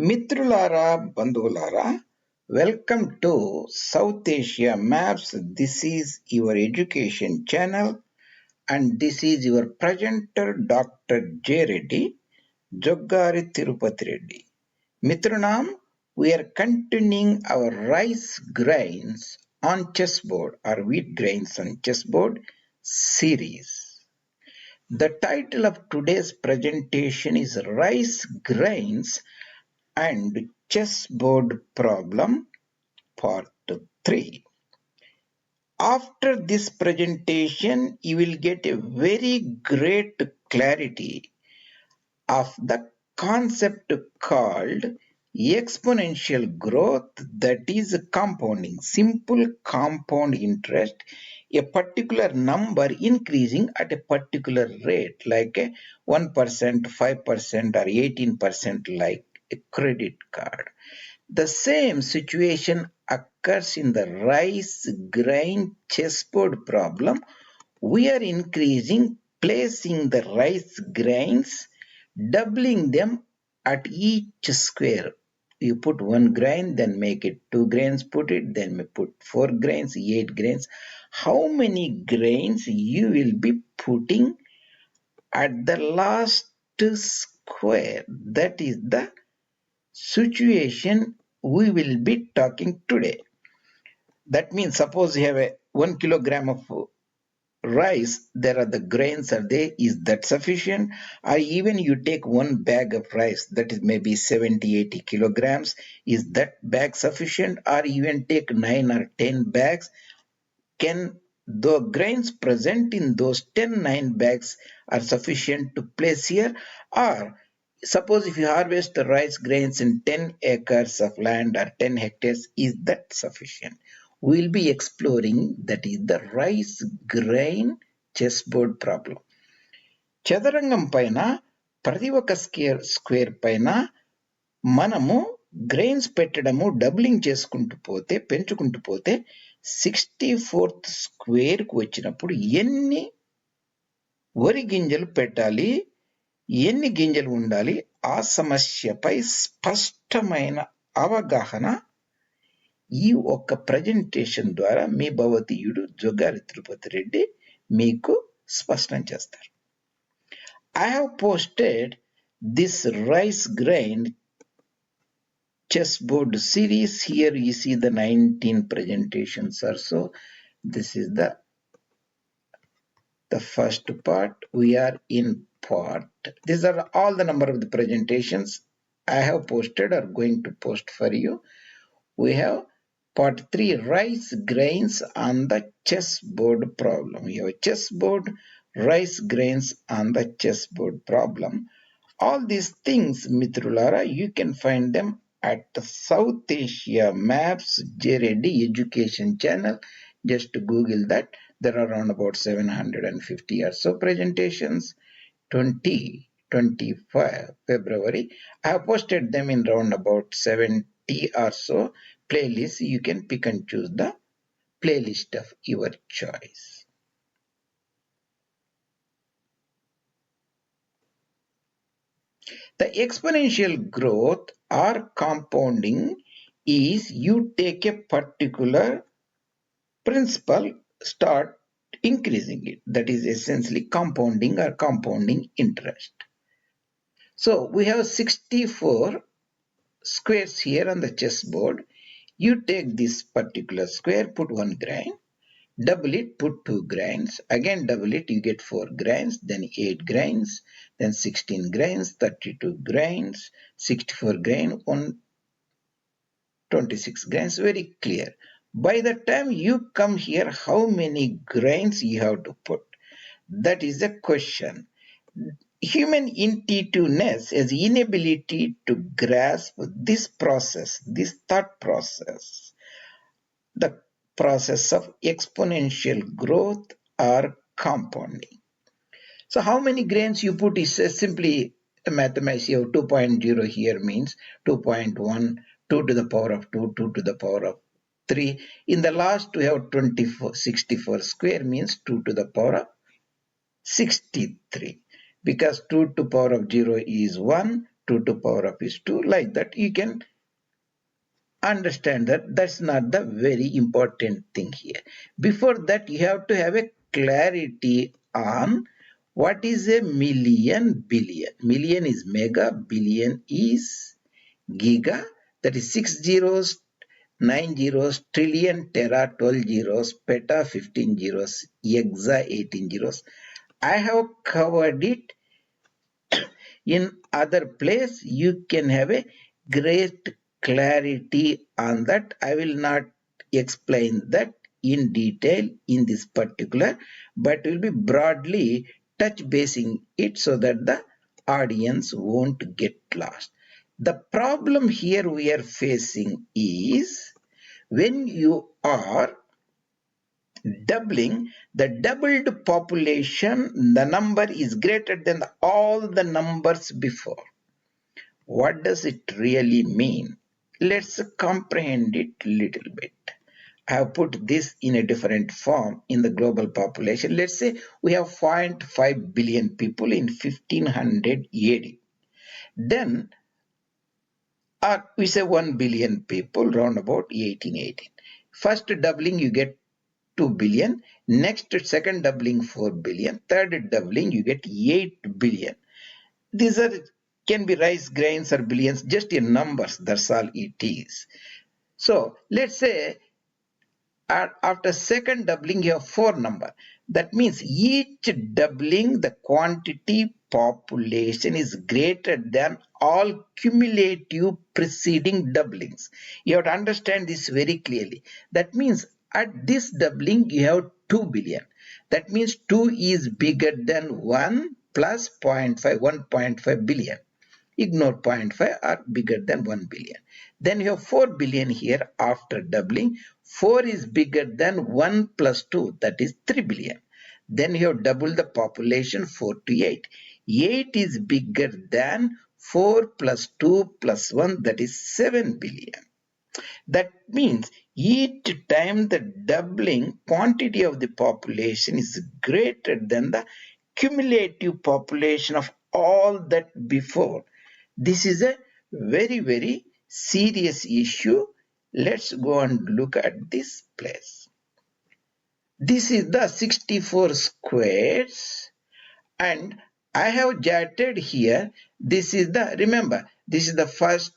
మిత్రులారా, బంధువులారా, welcome to South Asia Maps. This is your education channel and this is your presenter Dr. J. Reddy, Joggari Tirupati Reddy. Mitranam, we are continuing our rice grains on chessboard or wheat grains on chessboard series. The title of today's presentation is Rice Grains and Chessboard Problem Part 3. After this presentation, you will get a very great clarity of the concept called exponential growth, that is compounding, simple compound interest, a particular number increasing at a particular rate like 1%, 5% or 18% like a credit card. The same situation occurs in the rice grain chessboard problem. We are increasing, placing the rice grains, doubling them at each square. You put 1 grain, then make it 2 grains, put it, then put 4 grains, 8 grains. How many grains you will be putting at the last square? That is the situation we will be talking today. That means suppose you have a 1 kilogram of rice, there are the grains are there, is that sufficient? Or even you take 1 bag of rice, that is maybe 70-80 kilograms, is that bag sufficient? Or even take 9 or 10 bags, can the grains present in those 9 bags are sufficient to place here? Or suppose if you harvest the rice grains in 10 acres of land or 10 hectares, is that sufficient? We'll be exploring, that is the rice grain chessboard problem. చదరంగం పైన ప్రతి ఒక్క square పైన మనము grains పెట్టడము doubling చేసుకుంటూ పోతే, పెంచుకుంటూ పోతే 64th స్క్వేర్ కు వచ్చినప్పుడు ఎన్ని వరి గింజలు పెట్టాలి, ఎన్ని గింజలు ఉండాలి, ఆ సమస్యపై స్పష్టమైన అవగాహన ఈ ఒక్క ప్రజెంటేషన్ ద్వారా మీ భవతీయుడు జొగ్గారి తిరుపతి రెడ్డి మీకు స్పష్టం చేస్తారు. I have posted this rice grain chessboard series. Here you see the 19 presentations or so. This is the first part. We are in part. These are all the number of the presentations I have posted or going to post for you. We have part 3, rice grains on the chessboard problem. You have chessboard, rice grains on the chessboard problem. All these things, Mitrulara, you can find them at the South Asia Maps J. Reddy Education channel. Just Google that. There are around about 750 or so presentations. 25 February. I have posted them in round about 70 or so playlists. You can pick and choose the playlist of your choice. The exponential growth or compounding is you take a particular principle, start increasing it. That is essentially compounding or compounding interest. So we have 64 squares here on the chessboard. You take this particular square, put 1 grain, double it, put 2 grains, again double it, you get 4 grains, then 8 grains, then 16 grains, 32 grains, 64 grain, 126 grains, very clear. By the time you come here, how many grains you have to put? That is the question. Human intuitiveness is inability to grasp this process, this thought process, the process of exponential growth or compounding. So how many grains you put is simply a mathematics. You have 2.0 here means 2.1, 2 to the power of 2, 2 to the power of 3. In the last we have 64 square means 2 to the power of 63. Because 2 to the power of 0 is 1, 2 to power of is 2, like that. You can understand that that's not the very important thing here. Before that, you have to have a clarity on what is a million billion. Million is mega, billion is giga, that is 6 zeros, 9 zeros, trillion, tera, 12 zeros, peta, 15 zeros, exa, 18 zeros. I have covered it in other place. You can have a great clarity on that. I will not explain that in detail in this particular, but will be broadly touch basing it so that the audience won't get lost. The problem here we are facing is when you are doubling the doubled population, the number is greater than all the numbers before. What does it really mean? Let's comprehend it a little bit. I have put this in a different form in the global population. Let's say we have 0.5 billion people in 1500 AD. Then we say 1 billion people round about 1818. First doubling you get 2 billion. Next second doubling 4 billion. Third doubling you get 8 billion. These are can be rice grains or billions, just in numbers. That's all it is. So let's say after second doubling you have 4 number. That means each doubling the quantity population is greater than all cumulative preceding doublings. You have to understand this very clearly. That means at this doubling you have 2 billion. That means 2 is bigger than 1 plus 0.5, 1.5 billion. Ignore 0.5 are bigger than 1 billion. Then you have 4 billion here after doubling. 4 is bigger than 1 plus 2, that is 3 billion. Then you have doubled the population 4 to 8. 8 is bigger than 4 plus 2 plus 1, that is 7 billion. That means each time the doubling quantity of the population is greater than the cumulative population of all that before. This is a very, very serious issue. Let's go and look at this place. This is the 64 squares, and I have jotted here. This is the, remember, this is the first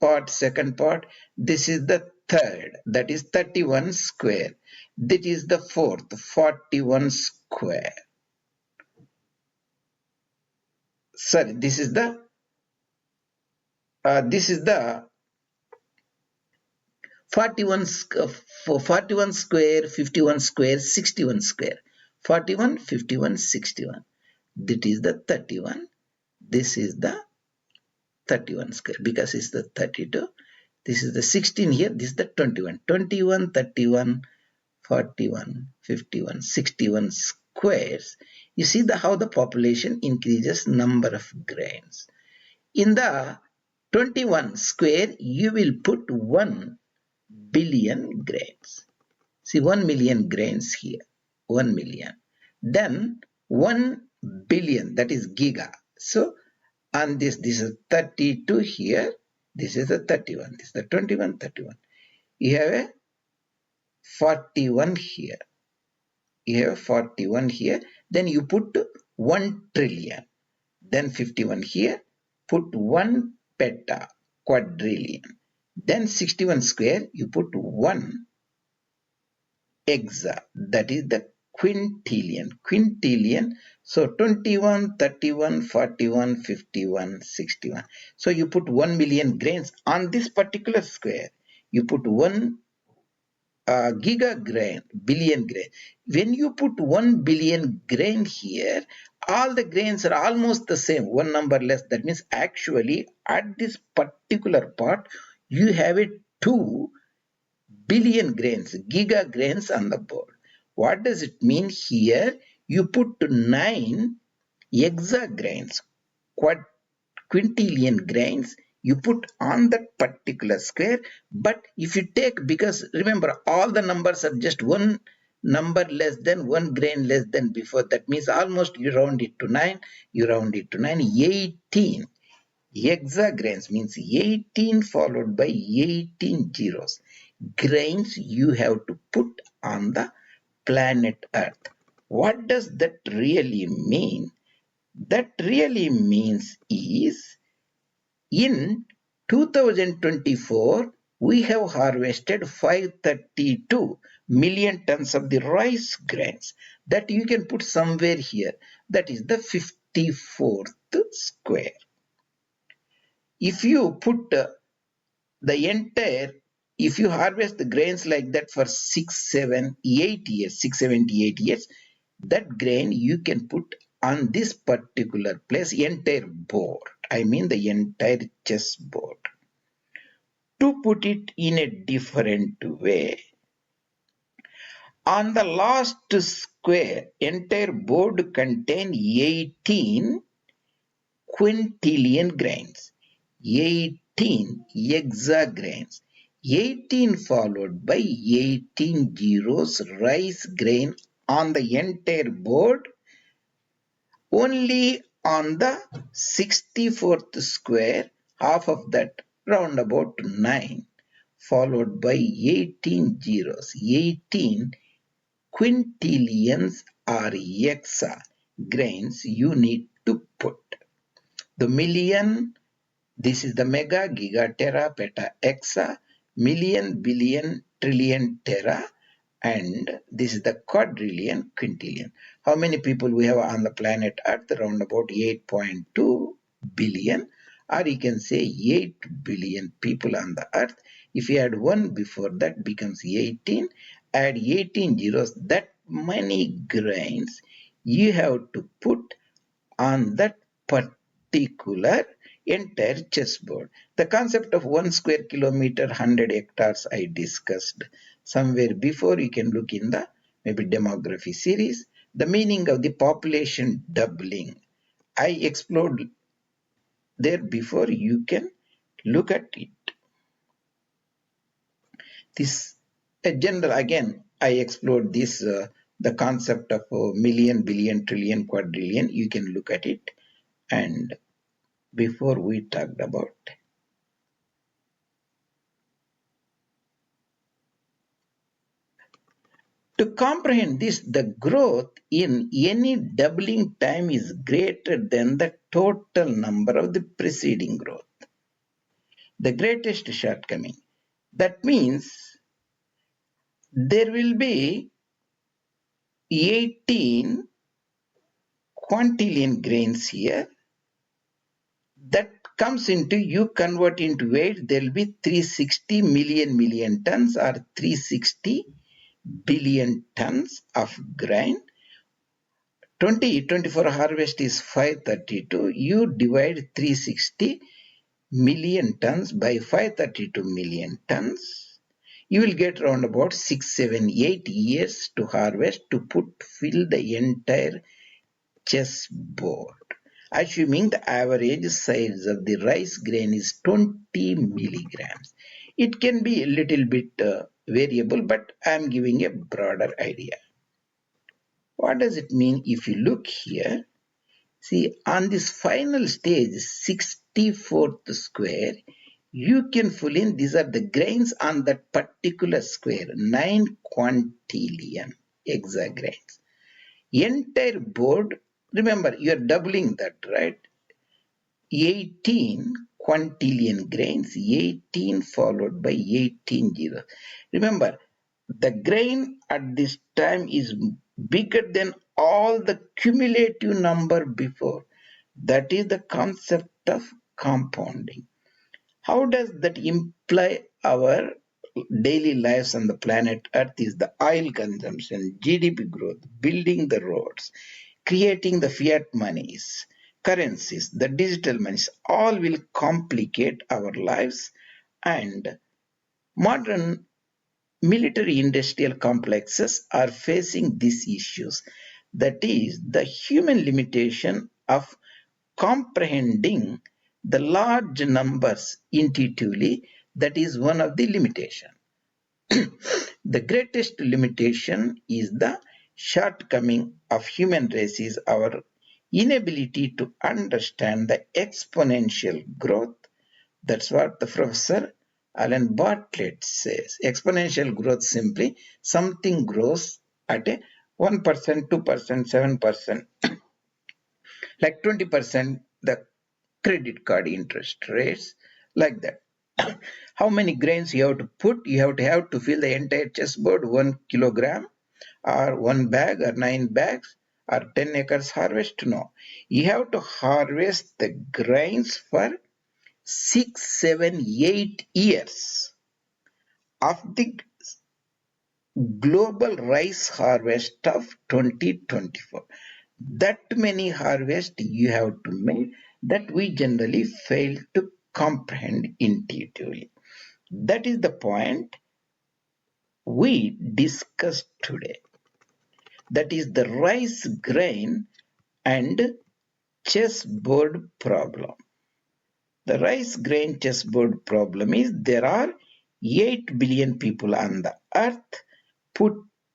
part, second part. This is the third, that is 31 square. This is the fourth, 41 square. Sorry, this is the 41 square, 51 square, 61 square. 41, 51, 61. That is the 31. This is the 31 square because it's the 32. This is the 16 here. This is the 21. 21, 31, 41, 51, 61 squares. You see how the population increases number of grains. In the 21 square, you will put 1 billion grains. See, 1 million grains here. 1 million. Then 1 billion, that is giga. So on this is 32 here. This is the 31. This is the 21, 31. You have a 41 here. You have 41 here. Then you put 1 trillion. Then 51 here. Put 1 peta, quadrillion. Then 61 square, you put 1 exa, that is the quintillion. Quintillion. So 21, 31, 41, 51, 61. So you put 1 million grains on this particular square. You put 1 giga grain, billion grain. When you put 1 billion grain here, all the grains are almost the same, one number less. That means actually at this particular part, you have a 2 billion grains, giga grains on the board. What does it mean here? You put 9 exa grains, quintillion grains, you put on that particular square. But if you take, because remember all the numbers are just one number less than, 1 grain less than before, that means almost you round it to 9, you round it to 9, 18. Hexagrains means 18 followed by 18 zeros. Grains you have to put on the planet Earth. What does that really mean? That really means is in 2024, we have harvested 532 million tons of the rice grains that you can put somewhere here. That is the 54th square. If you put the entire, if you harvest the grains like that for 678 years, that grain you can put on this particular place, entire board. I mean the entire chessboard. To put it in a different way, on the last square, entire board contain 18 quintillion grains, 18 hexagrains, 18 followed by 18 zeros rice grain on the entire board. Only on the 64th square, half of that, round about 9, followed by 18 zeros, 18 quintillions or hexa grains you need to put. The million, this is the mega, giga, tera, peta, hexa, million, billion, trillion, tera, and this is the quadrillion, quintillion. How many people we have on the planet Earth? Around about 8.2 billion, or you can say 8 billion people on the Earth. If you add 1 before that, becomes 18. Add 18 zeros, that many grains you have to put on that particular entire chessboard. The concept of 1 square kilometer, 100 hectares, I discussed somewhere before. You can look in the maybe demography series. The meaning of the population doubling, I explored there before. You can look at it. This a general, again, I explored this the concept of million, billion, trillion, quadrillion. You can look at it. And before we talked about, to comprehend this, the growth in any doubling time is greater than the total number of the preceding growth. The greatest shortcoming. That means there will be 18 quintillion grains here. That comes into, you convert into weight, there will be 360 million tons or 360 billion tons of grain. 2024 harvest is 532. You divide 360 million tons by 532 million tons. You will get around about 6, 7, 8 years to harvest to fill the entire chessboard. Assuming the average size of the rice grain is 20 milligrams. It can be a little bit variable, but I am giving a broader idea. What does it mean if you look here? See, on this final stage, 64th square, you can fill in, these are the grains on that particular square, 9 quintillion hexagrains. Entire board, remember, you are doubling that, right? 18 quintillion grains, 18 followed by 18 zeros. Remember, the grain at this time is bigger than all the cumulative number before. That is the concept of compounding. How does that imply our daily lives on the planet Earth? Is the oil consumption, GDP growth, building the roads, creating the fiat monies, currencies, the digital monies, all will complicate our lives. And modern military industrial complexes are facing these issues. That is the human limitation of comprehending the large numbers intuitively. That is one of the limitation. The greatest limitation is the shortcoming of human race is our inability to understand the exponential growth. That's what the Professor Alan Bartlett says. Exponential growth simply something grows at a 1%, 2%, 7%, like 20% the credit card interest rates, like that. How many grains you have to put? You have to fill the entire chessboard 1 kilogram or one bag or 9 bags or 10 acres harvest? No. You have to harvest the grains for 6, 7, 8 years of the global rice harvest of 2024. That many harvest you have to make that we generally fail to comprehend intuitively. That is the point we discussed today. That is the rice grain and chessboard problem. The rice grain chessboard problem is there are 8 billion people on the earth. Put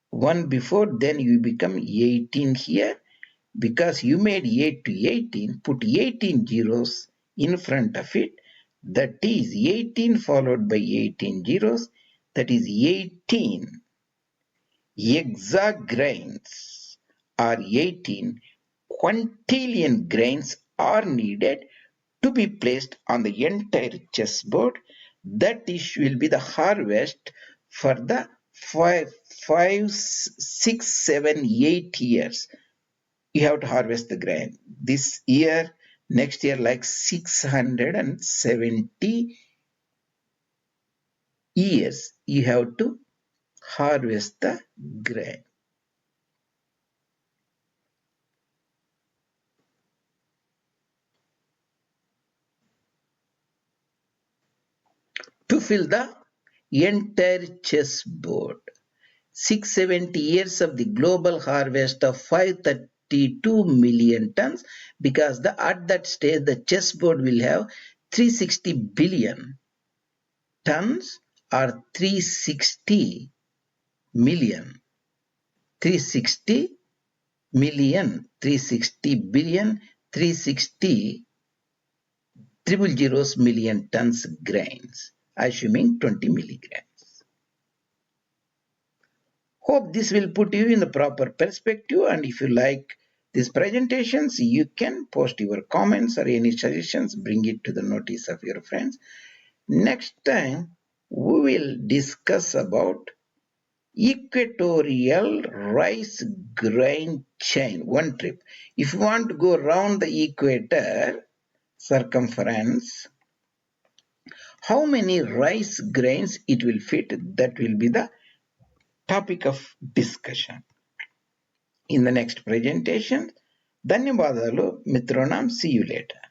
one before, then you become 18 here. Because you made 8 to 18, put 18 zeros in front of it. That is 18 followed by 18 zeros. That is 18 hexagrains or 18 quintillion grains are needed to be placed on the entire chessboard. That is will be the harvest for the 5, 6, 7, 8 years. You have to harvest the grain. This year, next year, like 670 years, you have to harvest the grain. To fill the entire chessboard. 670 years of the global harvest of 532 million tons, because at that stage the chessboard will have 360 billion tons or 360 million. 360 million, 360 billion, 360 triple zeros million tons grains, assuming 20 milligrams. Hope this will put you in the proper perspective, and if you like these presentations, you can post your comments or any suggestions, bring it to the notice of your friends. Next time, we will discuss about equatorial rice grain chain, one trip. If you want to go around the equator circumference, how many rice grains it will fit? That will be the topic of discussion in the next presentation. ధన్యవాదాలు మిత్రులారా. See you later.